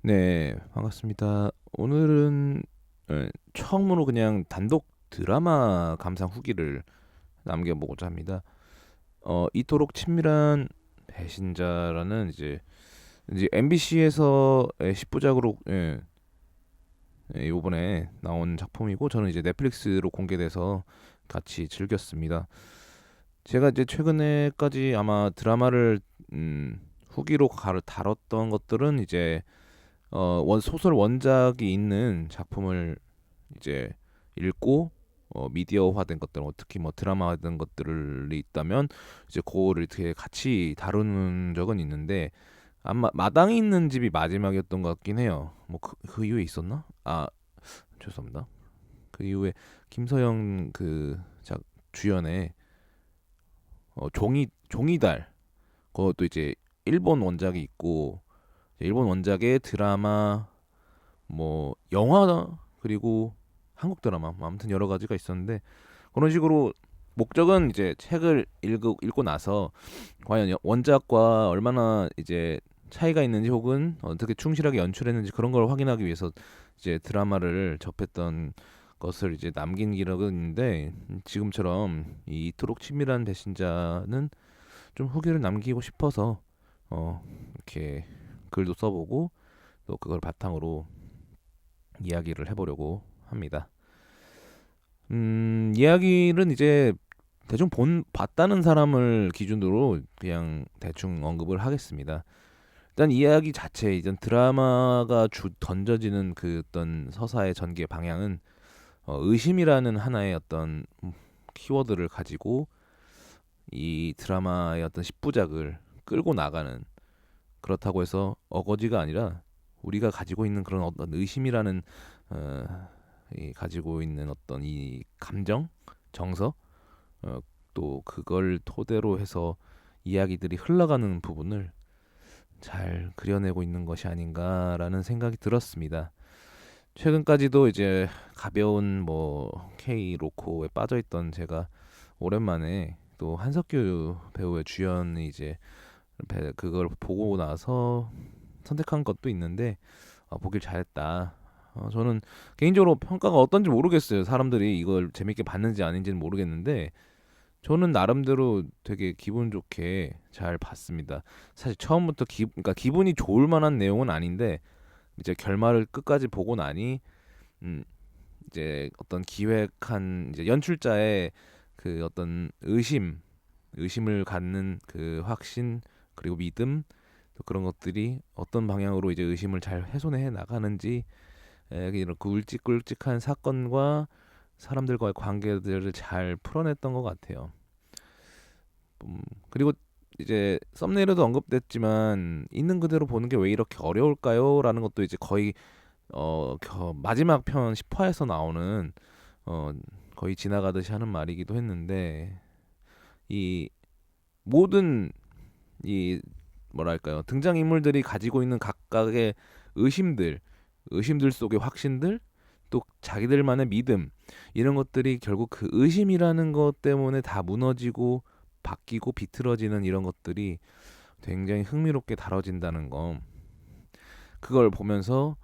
네, 반갑습니다. 오늘은 처음으로 그냥 단독 드라마 감상 후기를 남겨보고자 합니다. 이토록 친밀한 배신자라는 이제 MBC에서 10부작으로 이번에 나온 작품이고 저는 이제 넷플릭스로 공개돼서 같이 즐겼습니다. 제가 이제 최근에까지 아마 드라마를 후기로 다뤘던 것들은 이제 소설 원작이 있는 작품을 이제 읽고 미디어화된 것들, 특히 뭐 드라마화된 것들이 있다면 이제 그거를 이렇게 같이 다루는 적은 있는데 아마 마당이 있는 집이 마지막이었던 것 같긴 해요. 뭐 그 이후에 있었나? 아, 죄송합니다. 그 이후에 김서영 주연의 종이달, 그것도 이제 일본 원작이 있고 일본 원작의 드라마, 뭐 영화, 그리고 한국 드라마, 뭐 아무튼 여러 가지가 있었는데 그런 식으로 목적은 이제 책을 읽고 나서 과연 원작과 얼마나 이제 차이가 있는지 혹은 어떻게 충실하게 연출했는지 그런 걸 확인하기 위해서 이제 드라마를 접했던 것을 이제 남긴 기록은 있는데, 지금처럼 이 이토록 친밀한 배신자는 좀 후기를 남기고 싶어서 이렇게 글도 써보고 또 그걸 바탕으로 이야기를 해보려고 합니다. 이야기는 이제 대충 봤다는 사람을 기준으로 그냥 대충 언급을 하겠습니다. 일단 이야기 자체, 이전 드라마가 던져지는 그 어떤 서사의 전개 방향은 의심이라는 하나의 어떤 키워드를 가지고 이 드라마의 어떤 10부작을 끌고 나가는, 그렇다고 해서 어거지가 아니라 우리가 가지고 있는 그런 어떤 의심이라는 가지고 있는 어떤 이 감정, 정서, 또 그걸 토대로 해서 이야기들이 흘러가는 부분을 잘 그려내고 있는 것이 아닌가라는 생각이 들었습니다. 최근까지도 이제 가벼운 뭐 K 로코에 빠져있던 제가 오랜만에 또 한석규 배우의 주연이 이제 그걸 보고 나서 선택한 것도 있는데 보길 잘했다. 저는 개인적으로 평가가 어떤지 모르겠어요. 사람들이 이걸 재밌게 봤는지 아닌지는 모르겠는데 저는 나름대로 되게 기분 좋게 잘 봤습니다. 사실 처음부터 그러니까 기분이 좋을 만한 내용은 아닌데 이제 결말을 끝까지 보고 나니 음, 이제 어떤 기획한 이제 연출자의 그 어떤 의심을 갖는 그 확신, 그리고 믿음, 또 그런 것들이 어떤 방향으로 이제 의심을 잘 훼손해 나가는지, 이런 굵직굵직한 사건과 사람들과의 관계들을 잘 풀어냈던 것 같아요. 그리고 이제 썸네일에도 언급됐지만 있는 그대로 보는 게 왜 이렇게 어려울까요? 라는 것도 이제 거의 마지막 편 10화에서 나오는 어, 거의 지나가듯이 하는 말이기도 했는데, 이 모든 이 뭐랄까요, 등장인물들이 가지고 있는 각각의 의심들, 의심들 속의 확신들, 또 자기들만의 믿음, 이런 것들이 결국 그 의심이라는 것 때문에 다 무너지고 바뀌고 비틀어지는 이런 것들이 굉장히 흥미롭게 다뤄진다는 거, 그걸 보면서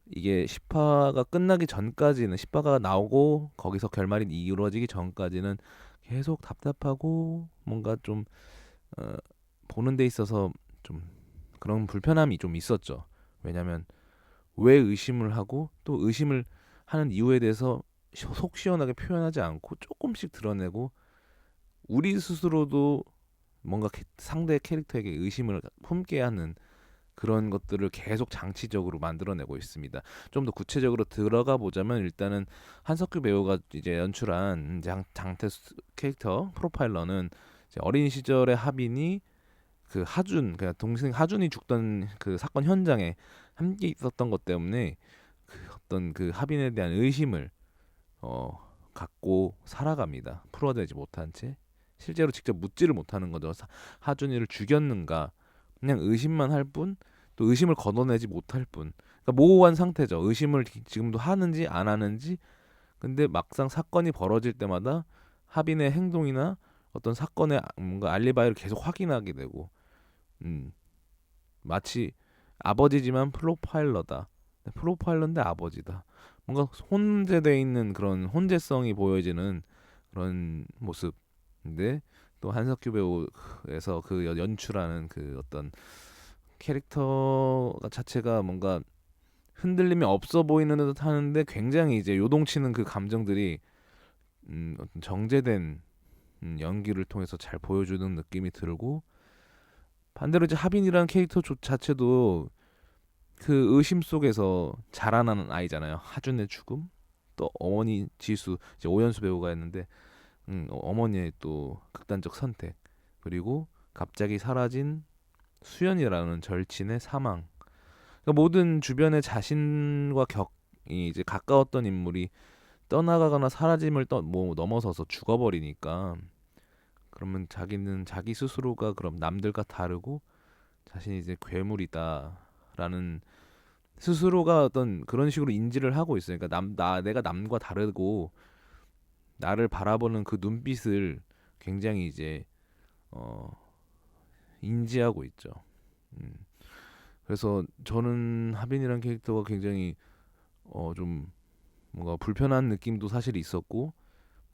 이게 10화가 끝나기 전까지는, 10화가 나오고 거기서 결말이 이루어지기 전까지는 계속 답답하고 뭔가 좀 어, 보는 데 있어서 좀 그런 불편함이 좀 있었죠. 왜냐면 왜 의심을 하고 또 의심을 하는 이유에 대해서 속 시원하게 표현하지 않고 조금씩 드러내고 우리 스스로도 뭔가 상대 캐릭터에게 의심을 품게 하는 그런 것들을 계속 장치적으로 만들어내고 있습니다. 좀 더 구체적으로 들어가 보자면 일단은 한석규 배우가 이제 연출한 장태수 캐릭터 프로파일러는 이제 어린 시절의 하빈이 그 그냥 동생 하준이 죽던 그 사건 현장에 함께 있었던 것 때문에 그 어떤 그 하빈에 대한 의심을 어, 갖고 살아갑니다. 풀어내지 못한 채 실제로 직접 묻지를 못하는 거죠. 하준이를 죽였는가, 그냥 의심만 할 뿐, 또 의심을 걷어내지 못할 뿐. 그러니까 모호한 상태죠. 의심을 지금도 하는지 안 하는지. 근데 막상 사건이 벌어질 때마다 하빈의 행동이나 어떤 사건의 뭔가 알리바이를 계속 확인하게 되고, 음, 마치 아버지지만 프로파일러다. 프로파일러인데 아버지다. 뭔가 혼재돼 있는 그런 혼재성이 보여지는 그런 모습인데 또 한석규 배우에서 그 연출하는 그 어떤 캐릭터 자체가 뭔가 흔들림이 없어 보이는 듯 하는데 굉장히 이제 요동치는 그 감정들이 어떤 정제된 연기를 통해서 잘 보여주는 느낌이 들고 반대로 이제 하빈이라는 캐릭터 자체도 그 의심 속에서 자라나는 아이잖아요. 하준의 죽음 또 어머니 지수 이제 오연수 배우가 했는데 어머니의 또 극단적 선택 그리고 갑자기 사라진 수연이라는 절친의 사망 그러니까 모든 주변의 자신과 이 이제 가까웠던 인물이 떠나가거나 사라짐을 뭐 넘어서서 죽어버리니까 그러면 자기는 자기 스스로가 그럼 남들과 다르고 자신이 이제 괴물이다라는 스스로가 어떤 그런 식으로 인지를 하고 있어요. 그러니까 내가 남과 다르고 나를 바라보는 그 눈빛을 굉장히 이제 어, 인지하고 있죠. 음. 그래서 저는 하빈이라는 캐릭터가 굉장히 좀 뭔가 불편한 느낌도 사실 있었고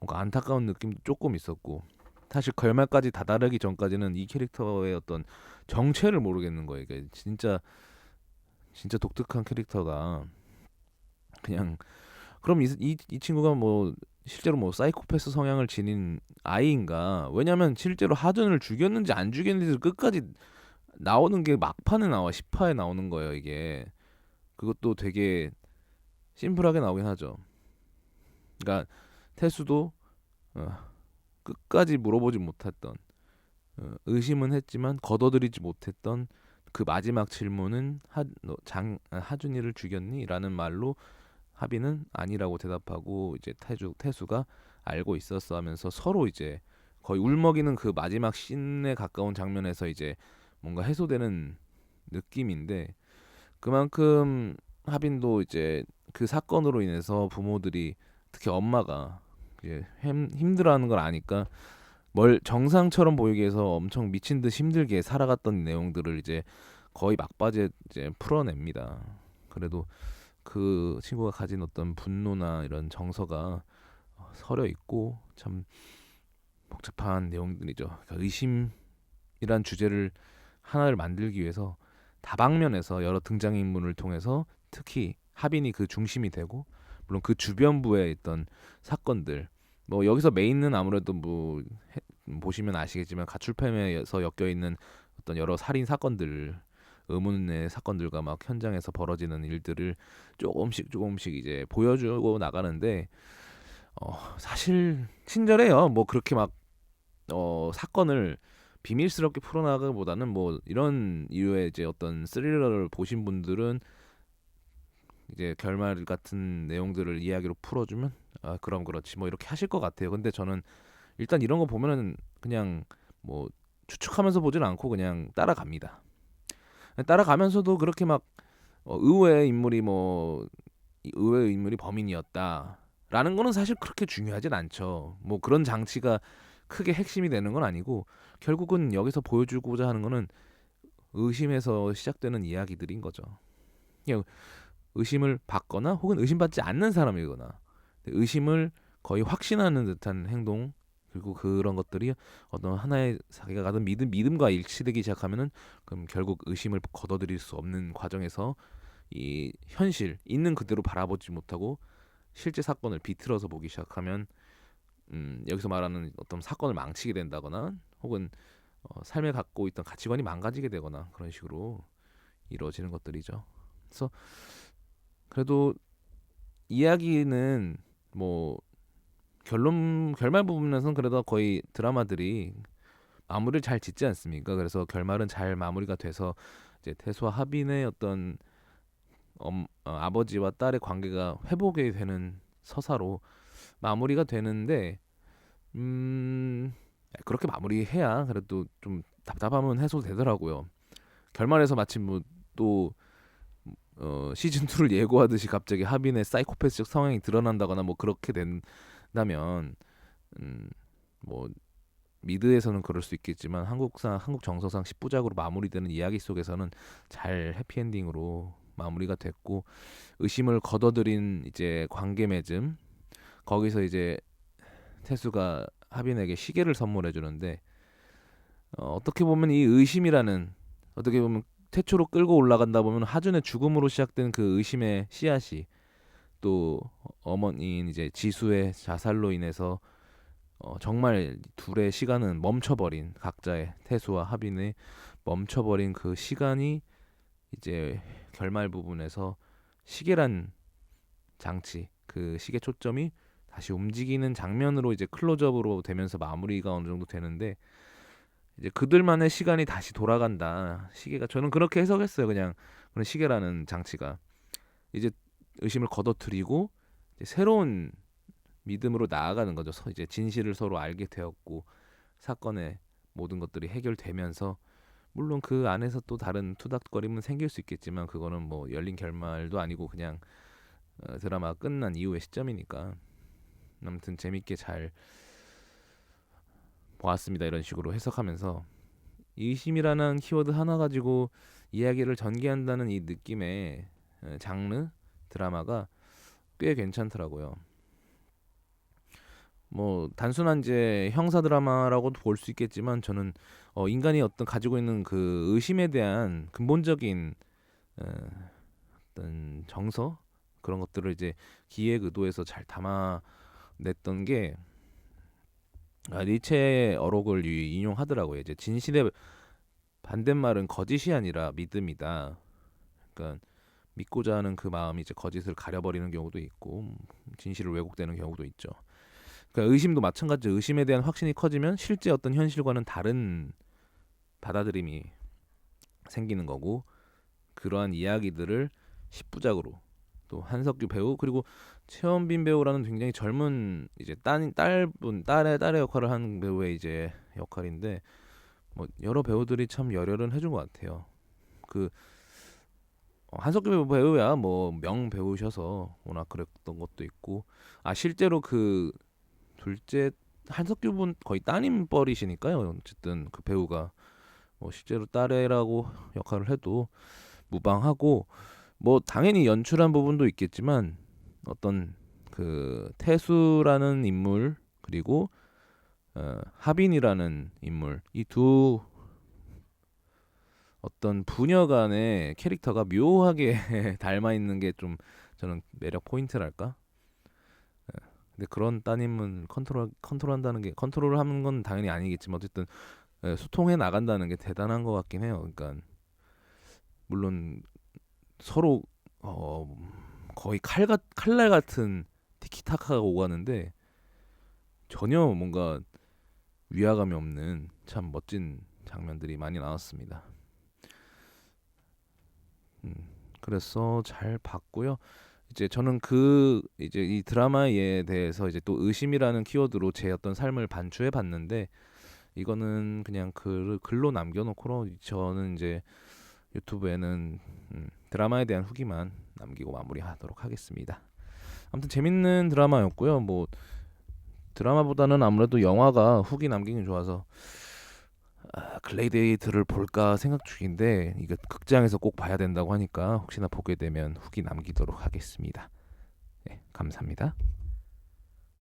뭔가 안타까운 느낌도 조금 있었고 사실 결말까지 다다르기 전까지는 이 캐릭터의 어떤 정체를 모르겠는 거예요. 이게 진짜 독특한 캐릭터가 그냥 그럼 이 친구가 뭐 실제로 뭐 사이코패스 성향을 지닌 아이인가? 왜냐면 실제로 하준을 죽였는지 안 죽였는지 끝까지 나오는 게 막판에 나와 10화에 나오는 거예요. 이게 그것도 되게 심플하게 나오긴 하죠. 그러니까 태수도 어, 끝까지 물어보지 못했던 의심은 했지만 거둬들이지 못했던 그 마지막 질문은 하준이를 죽였니? 라는 말로 하빈은 아니라고 대답하고 이제 태수가 알고 있었어 하면서 서로 이제 거의 울먹이는 그 마지막 씬에 가까운 장면에서 이제 뭔가 해소되는 느낌인데 그만큼 하빈도 이제 그 사건으로 인해서 부모들이 특히 엄마가 이제 힘들어하는 걸 아니까 뭘 정상처럼 보이기 위해서 엄청 미친 듯 힘들게 살아갔던 내용들을 이제 거의 막바지에 이제 풀어냅니다. 그래도 그 친구가 가진 어떤 분노나 이런 정서가 서려 있고 참 복잡한 내용들이죠. 그러니까 의심이란 주제를 하나를 만들기 위해서 다방면에서 여러 등장인물을 통해서 특히 하빈이 그 중심이 되고 물론 그 주변부에 있던 사건들 뭐 여기서 메인은 아무래도 뭐 보시면 아시겠지만 가출팸에서 엮여 있는 어떤 여러 살인 사건들 의문의 사건들과 막 현장에서 벌어지는 일들을 조금씩 이제 보여주고 나가는데 사실 친절해요. 뭐 그렇게 막 사건을 비밀스럽게 풀어나가기보다는 뭐 이런 이유의 이제 어떤 스릴러를 보신 분들은 이제 결말 같은 내용들을 이야기로 풀어주면 아 그럼 그렇지 뭐 이렇게 하실 것 같아요. 근데 저는 일단 이런 거 보면은 그냥 뭐 추측하면서 보진 않고 그냥 따라갑니다. 따라가면서도 그렇게 막 의외의 인물이 뭐 의외의 인물이 범인이었다라는 거는 사실 그렇게 중요하진 않죠. 뭐 그런 장치가 크게 핵심이 되는 건 아니고 결국은 여기서 보여주고자 하는 거는 의심에서 시작되는 이야기들인 거죠. 그냥 의심을 받거나 혹은 의심받지 않는 사람이거나 의심을 거의 확신하는 듯한 행동 그리고 그런 것들이 어떤 하나의 자기가 가진 믿음과 일치되기 시작하면은 그럼 결국 의심을 거둬들일 수 없는 과정에서 이 현실 있는 그대로 바라보지 못하고 실제 사건을 비틀어서 보기 시작하면 여기서 말하는 어떤 사건을 망치게 된다거나 혹은 삶에 갖고 있던 가치관이 망가지게 되거나 그런 식으로 이루어지는 것들이죠. 그래서 그래도 이야기는 뭐 결말 부분에서는 그래도 거의 드라마들이 마무리를 잘 짓지 않습니까? 그래서 결말은 잘 마무리가 돼서 이제 태수와 하빈의 어떤 아버지와 딸의 관계가 회복이 되는 서사로 마무리가 되는데 그렇게 마무리해야 그래도 좀 답답하면 해소되더라고요. 결말에서 마침 뭐또 시즌 2를 예고하듯이 갑자기 하빈의 사이코패스적 성향이 드러난다거나 뭐 그렇게 된다면 뭐 미드에서는 그럴 수 있겠지만 한국 정서상 10부작으로 마무리되는 이야기 속에서는 잘 해피엔딩으로 마무리가 됐고, 의심을 걷어들인 이제 관계 맺음, 거기서 이제 태수가 하빈에게 시계를 선물해 주는데, 어떻게 보면 이 의심이라는, 어떻게 보면 태초로 끌고 올라간다 보면 하준의 죽음으로 시작된 그 의심의 씨앗이 또 어머니인 이제 지수의 자살로 인해서 정말 둘의 시간은 멈춰버린, 각자의 태수와 하빈의 멈춰버린 그 시간이 이제 결말 부분에서 시계란 장치, 그 시계 초점이 다시 움직이는 장면으로 이제 클로즈업으로 되면서 마무리가 어느 정도 되는데, 이제 그들만의 시간이 다시 돌아간다. 시계가, 저는 그렇게 해석했어요. 그냥 그런 시계라는 장치가 이제 의심을 걷어들이고 이제 새로운 믿음으로 나아가는 거죠. 이제 진실을 서로 알게 되었고 사건의 모든 것들이 해결되면서, 물론 그 안에서 또 다른 투닥거림은 생길 수 있겠지만 그거는 뭐 열린 결말도 아니고 그냥 드라마가 끝난 이후의 시점이니까. 아무튼 재밌게 잘 보았습니다. 이런 식으로 해석하면서 의심이라는 키워드 하나 가지고 이야기를 전개한다는 이 느낌의 장르 드라마가 꽤 괜찮더라고요. 뭐 단순한 이제 형사 드라마라고도 볼 수 있겠지만, 저는 인간이 어떤 가지고 있는 그 의심에 대한 근본적인 어, 어떤 정서, 그런 것들을 이제 기획 의도에서 잘 담아냈던 게, 니체의 어록을 인용하더라고요. 이제 진실의 반대말은 거짓이 아니라 믿음이다. 그러니까 믿고자 하는 그 마음이 이제 거짓을 가려버리는 경우도 있고 진실을 왜곡되는 경우도 있죠. 그러니까 의심도 마찬가지. 의심에 대한 확신이 커지면 실제 어떤 현실과는 다른 받아들임이 생기는 거고, 그러한 이야기들을 10부작으로 또 한석규 배우, 그리고 최원빈 배우라는 굉장히 젊은 이제 딸의 역할을 한 배우의 이제 역할인데, 뭐 여러 배우들이 참 열혈은 해준 것 같아요. 그 한석규 배우야 뭐 명 배우셔서 워낙 그랬던 것도 있고, 실제로 그 둘째 한석규 분 거의 따님 뻘이시니까요. 어쨌든 그 배우가 뭐 실제로 딸애라고 역할을 해도 무방하고, 뭐 당연히 연출한 부분도 있겠지만 어떤 그 태수라는 인물, 그리고 하빈이라는 인물, 이 두 어떤 부녀 간의 캐릭터가 묘하게 닮아 있는 게 좀 저는 매력 포인트랄까? 근데 그런 따님은 컨트롤한다는 게, 컨트롤을 하는 건 당연히 아니겠지만 어쨌든 소통해 나간다는 게 대단한 것 같긴 해요. 그러니까 물론 서로 거의 칼날 같은 티키타카가 오가는데 전혀 뭔가 위화감이 없는 참 멋진 장면들이 많이 나왔습니다. 그래서 잘 봤고요. 이제 저는 이제 이 드라마에 대해서 이제 또 의심이라는 키워드로 제 어떤 삶을 반추해 봤는데, 이거는 그냥 글로 남겨놓고 저는 이제 유튜브에는 드라마에 대한 후기만 남기고 마무리하도록 하겠습니다. 아무튼 재밌는 드라마였고요. 뭐 드라마보다는 아무래도 영화가 후기 남기기 좋아서 글레이데이트를 볼까 생각 중인데, 이거 극장에서 꼭 봐야 된다고 하니까 혹시나 보게 되면 후기 남기도록 하겠습니다. 네, 감사합니다.